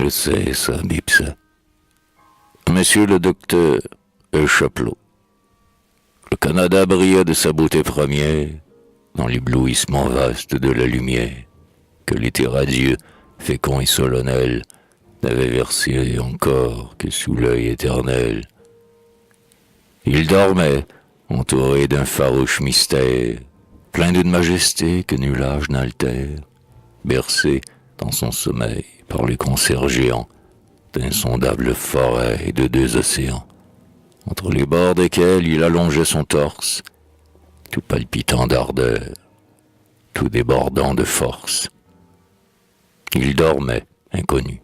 Je sais, ça, bip ça. Monsieur le docteur Chapelot. Le Canada brillait de sa beauté première dans l'éblouissement vaste de la lumière que l'été radieux, fécond et solennel n'avait versé encore que sous l'œil éternel. Il dormait, entouré d'un farouche mystère, plein d'une majesté que nul âge n'altère, bercé dans son sommeil par les concerts géants d'insondables forêts et de deux océans, entre les bords desquels il allongeait son torse, tout palpitant d'ardeur, tout débordant de force. Il dormait, inconnu,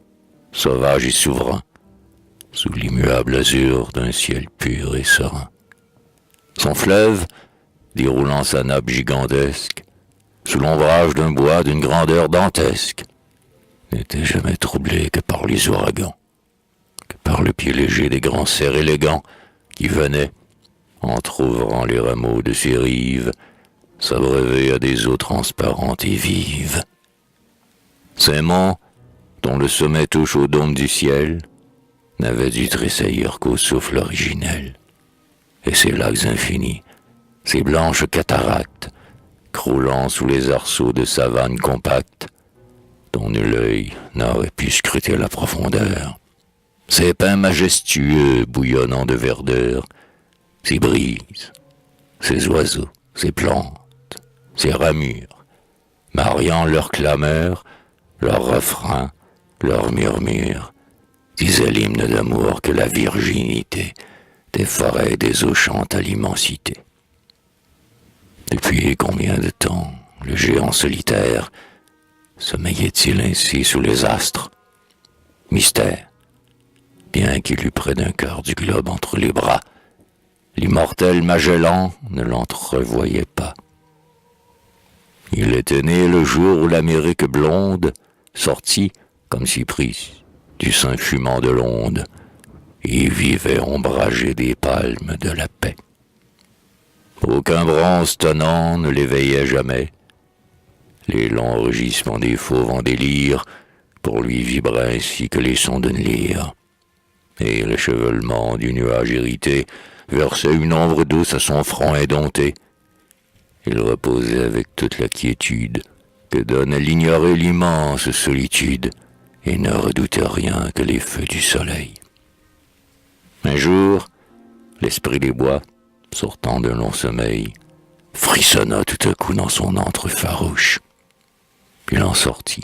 sauvage et souverain, sous l'immuable azur d'un ciel pur et serein. Son fleuve, déroulant sa nappe gigantesque, sous l'ombrage d'un bois d'une grandeur dantesque, n'était jamais troublé que par les ouragans, que par le pied léger des grands cerfs élégants qui venaient, entr'ouvrant les rameaux de ses rives, s'abreuver à des eaux transparentes et vives. Ces monts, dont le sommet touche au dôme du ciel, n'avaient dû tressaillir qu'au souffle originel. Et ces lacs infinis, ces blanches cataractes, croulant sous les arceaux de savane compacte, dont nul œil n'aurait pu scruter la profondeur. Ces pins majestueux bouillonnant de verdeur, ces brises, ces oiseaux, ces plantes, ces ramures, mariant leurs clameurs, leurs refrains, leurs murmures, disaient l'hymne d'amour que la virginité des forêts et des eaux chante à l'immensité. Depuis combien de temps le géant solitaire sommeillait-il ainsi sous les astres? Mystère, bien qu'il eût près d'un quart du globe entre les bras, l'immortel Magellan ne l'entrevoyait pas. Il était né le jour où l'Amérique blonde sortit, comme Cypris, du sein fumant de l'onde, et vivait ombragé des palmes de la paix. Aucun bronze tonnant ne l'éveillait jamais. Les longs rugissements des fauves en délire pour lui vibraient ainsi que les sons d'une lyre. Et l'échevelement du nuage irrité versait une ombre douce à son front indompté. Il reposait avec toute la quiétude que donne à l'ignorer l'immense solitude et ne redoutait rien que les feux du soleil. Un jour, l'esprit des bois, sortant d'un long sommeil, frissonna tout à coup dans son antre farouche. Il en sortit,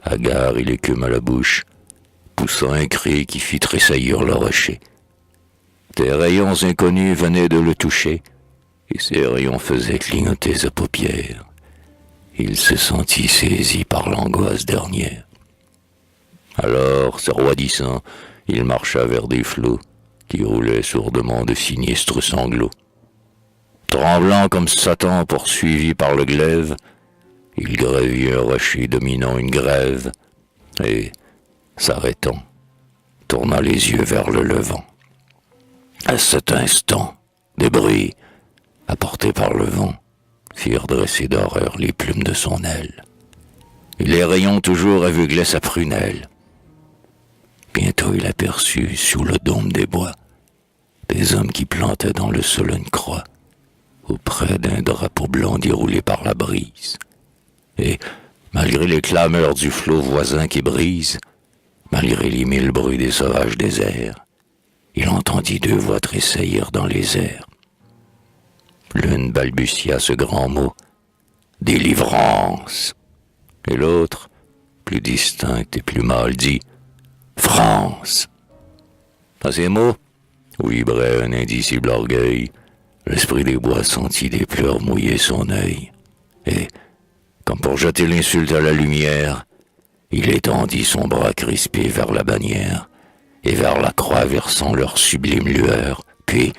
hagard et l'écume à la bouche, poussant un cri qui fit tressaillir le rocher. Des rayons inconnus venaient de le toucher, et ces rayons faisaient clignoter sa paupière. Il se sentit saisi par l'angoisse dernière. Alors, se roidissant, il marcha vers des flots qui roulaient sourdement de sinistres sanglots. Tremblant comme Satan poursuivi par le glaive, il gravit un rocher dominant une grève, et, s'arrêtant, tourna les yeux vers le levant. À cet instant, des bruits, apportés par le vent, firent dresser d'horreur les plumes de son aile, et les rayons toujours aveuglaient sa prunelle. Bientôt il aperçut, sous le dôme des bois, des hommes qui plantaient dans le sol une croix, auprès d'un drapeau blanc déroulé par la brise. Et, malgré les clameurs du flot voisin qui brise, malgré les mille bruits des sauvages déserts, il entendit deux voix tressaillir dans les airs. L'une balbutia ce grand mot, « Délivrance !» et l'autre, plus distincte et plus mâle, dit « France !» À ces mots, où vibrait un indicible orgueil, l'esprit des bois sentit des pleurs mouiller son œil, et, comme pour jeter l'insulte à la lumière, il étendit son bras crispé vers la bannière, et vers la croix versant leur sublime lueur, puis,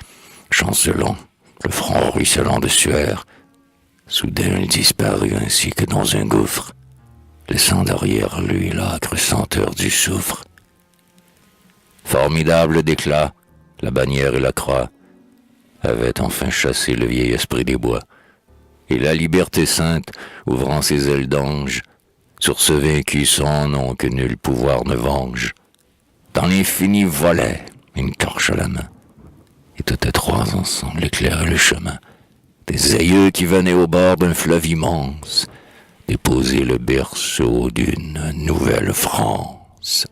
chancelant, le front ruisselant de sueur, soudain il disparut ainsi que dans un gouffre, laissant derrière lui l'âcre senteur du soufre. Formidable d'éclat, la bannière et la croix avaient enfin chassé le vieil esprit des bois, et la liberté sainte, ouvrant ses ailes d'ange, sur ce vaincu sans nom que nul pouvoir ne venge. Dans l'infini volait, une torche à la main, et toutes les trois ensemble éclairaient le chemin des aïeux qui venaient au bord d'un fleuve immense déposer le berceau d'une nouvelle France.